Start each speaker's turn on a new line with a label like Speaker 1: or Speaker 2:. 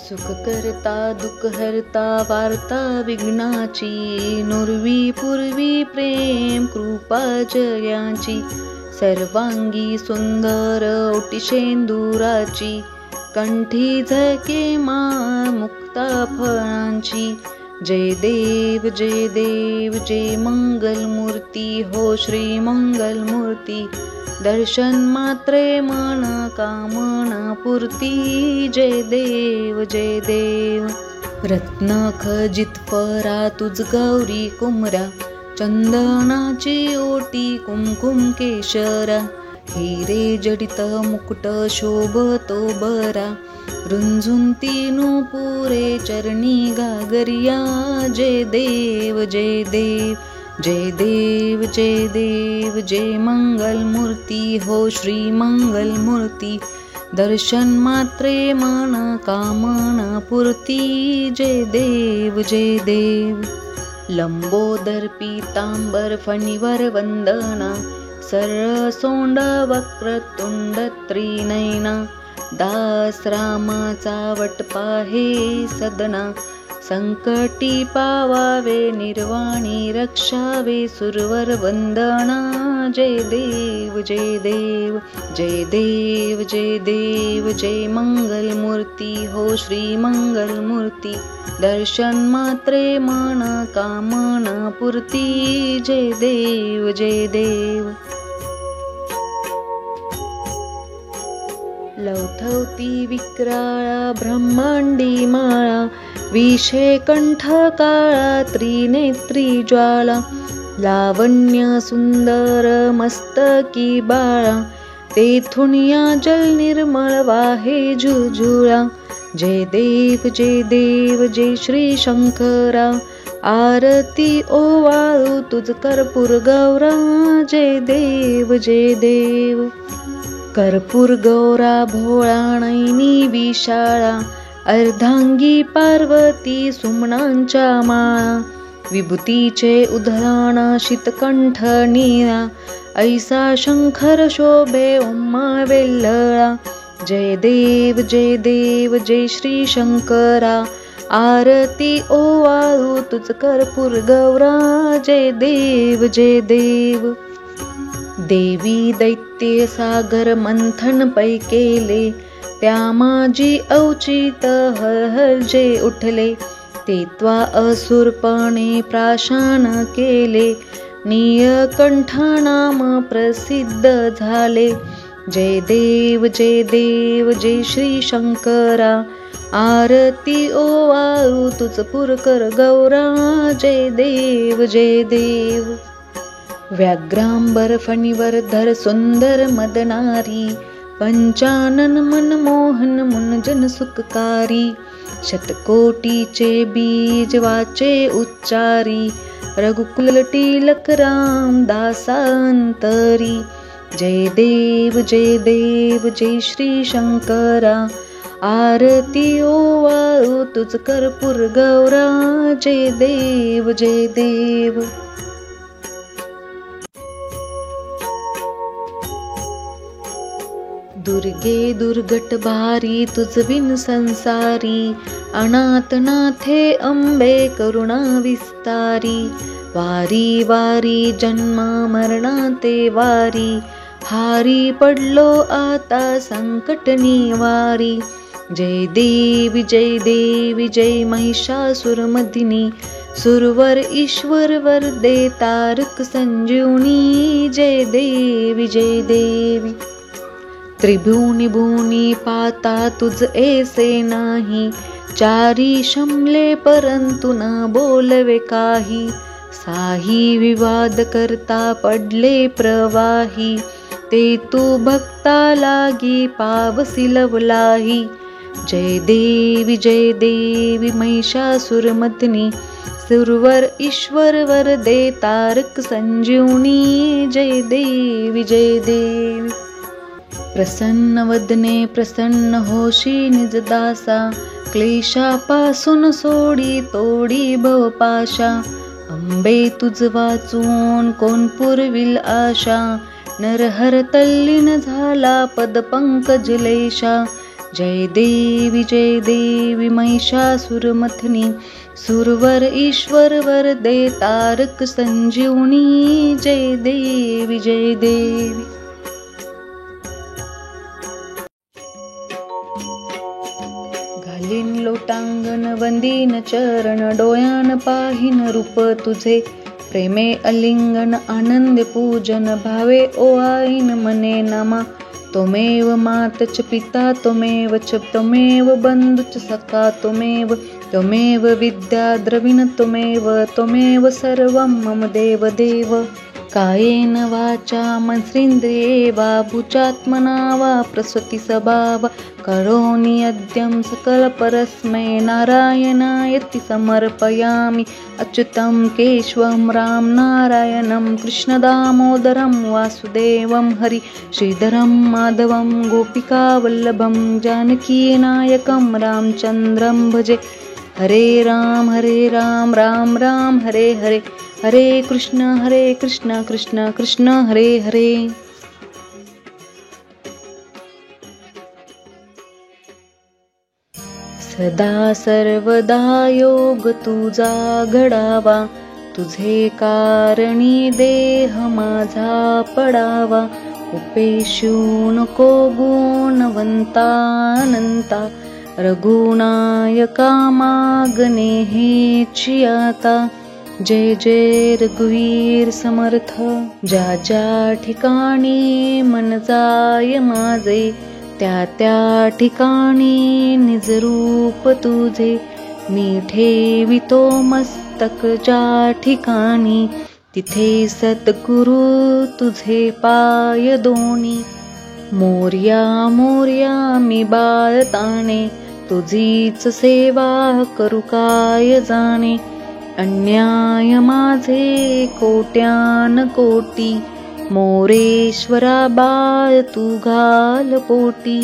Speaker 1: सुख करता दुःख हरता वार्ता विघ्नाची, नुरवी पूर्वी प्रेम कृपा जयांची, सर्वांगी सुंदर ओटी शेंदुराची, कंठी झळके माळ मुक्ता फळांची. जय देव जय देव जय मंगलमूर्ती हो श्री मंगलमूर्ती, दर्शन मात्रे मन कामना पूर्ती. जय देव जय देव. रत्न खजित परा तुझ गौरी कुमरा, चंदनाची ओटी कुमकुम केशरा, हिरे जडित मुकुट शोभतो बरा, रुंझुन तीनु पुरे चरणी गागरिया. जय देव जय देव जय देव जय देव जय मंगलमूर्ती हो श्री मंगलमूर्ती, दर्शन मात्रे मन कामना पूर्ती. जय देव जय देव. लंबोदर पीतांबर फणीवर वंदना, सरळ सोंड वक्रतुंड त्रिनयना, दास रामाचा वटपा हे सदना, संकटी पावावे निर्वाणी रक्षावे सुरवर वंदना. जय देव जय देव जय देव जय देव जय मंगलमूर्ती हो श्री मंगलमूर्ती, दर्शन मात्रे मन कामना पूर्ती. जय देव जय देव. लवथवती विक्राळा ब्रह्मांडी माळा, विषे कंठ काळा त्रिनेत्री ज्वाला, लावण्य सुंदर मस्तकी बाळा, तेथून या जल निर्मळ वाहे झुळझुळा. जय देव जय देव जय श्री शंकरा, आरती ओवाळू तुझ कर्पूर गौरा. जय देव जय देव. कर्पूर गौरा भोळा नयनी विशाळा, अर्धांगी पार्वती सुमनांच्या माळा, विभूतीचे उधळण शीतकंठ नीळा, ऐसा शंकर शोभे उमा वेल्लळा. जय देव जय देव जय श्री शंकरा, आरती ओवाळू तुझ कर्पूर गौरा. जय देव जय देव. देवी दैत्य सागर मंथन पै केले, त्या माझी औचित हळहळ जे उठले, ते त्वा असुरपणे प्राशान केले, नीळकंठ नाम प्रसिद्ध झाले. जय देव जय देव जय श्री शंकरा, आरती ओवाळू तुझ पुरकर गौरा. जय देव जय देव. व्याघ्रांबर फणीवर धर सुंदर मदनारी, पंचानन मनमोहन मुनजन सुखकारी, शतकोटीचे बीज वाचे उच्चारी, रघुकुल टिलक राम दासांतरी. जय देव जय देव जय श्री शंकरा, आरती ओवाळू तुझ कर्पूर गौरा. जय देव जय देव. दुर्गे दुर्गट भारी तुझ बिन संसारी, अनाथनाथे अंबे करुणा विस्तारी, वारी वारी जन्मा मरणाते वारी, हारी पडलो आता संकट निवारी. जय देवी जय देवी जय महिषासुरमर्दिनी, सुरवर ईश्वर वरदे तारक संजीवनी. जय देवी जय देवी. त्रिभुवनी भुवनी पाता तुझ ऐसे नाही, चारी शमले परंतु न बोलवे काही, साही विवाद करता पडले प्रवाही, ते तू भक्ता लागी पावसी लवलाही. जय देवी जय देवी महिषासुरमर्दिनी, सुरवर ईश्वर वरदे तारक संजीवनी. जय देवी जय देवी. प्रसन्न वदने प्रसन्न होशी निजदासा, क्लेशापासून सोडी तोडी भवपाशा, अंबे तुझ वाचून कोण पुरविल आशा, नरहर तल्लीन झाला पद पंकज लेशा. जय देवी महिषासुरमथनी सुरवर ईश्वर वर दे तारक संजीवनी जय देवी घालीन लोटांगण वंदीन चरण डोळ्यान पाहिन रूप तुझे प्रेमे अलिंगन आनंद पूजन भावे ओआईन मने नमा त्वमेव मातच पिता त्वमेव च त्वमेव बंधुच सखा त्वमेव विद्या द्रविण त्वमेव सर्वं मम देव कायेन वाचा मनसेन्द्रिये वा भुजात्मना वा प्रसृति स्वभाव करोमि यद्यं सकलपरस्मै नारायणायति समर्पयामि अच्युतं केशवं राम नारायणं कृष्णदामोदरं वासुदेवं हरि श्रीधरं माधवं गोपिकावल्लभं जानकीनायकं रामचन्द्रं भजे हरे राम राम राम हरे हरे हरे कृष्ण कृष्ण कृष्ण हरे हरे सदा सर्वदा योग तुझा घडावा तुझे कारणी देह माझा पडावा उपेशू नको गुणवंता अनंता रघुनायका मागणे हेची आता जय जय रघुवीर समर्थ ज्या ठिकाणी मन जाय माझे त्या ठिकाणी निज रूप तुझे मी ठेवितो मस्तक ज्या ठिकाणी तिथे सद्गुरु तुझे पाय दोनी मोर्या मी बाळताणे तुझीच सेवा करू काय जाणे अन्याय माझे कोट्यान कोटी मोरेश्वरा बाळ तू घाल पोटी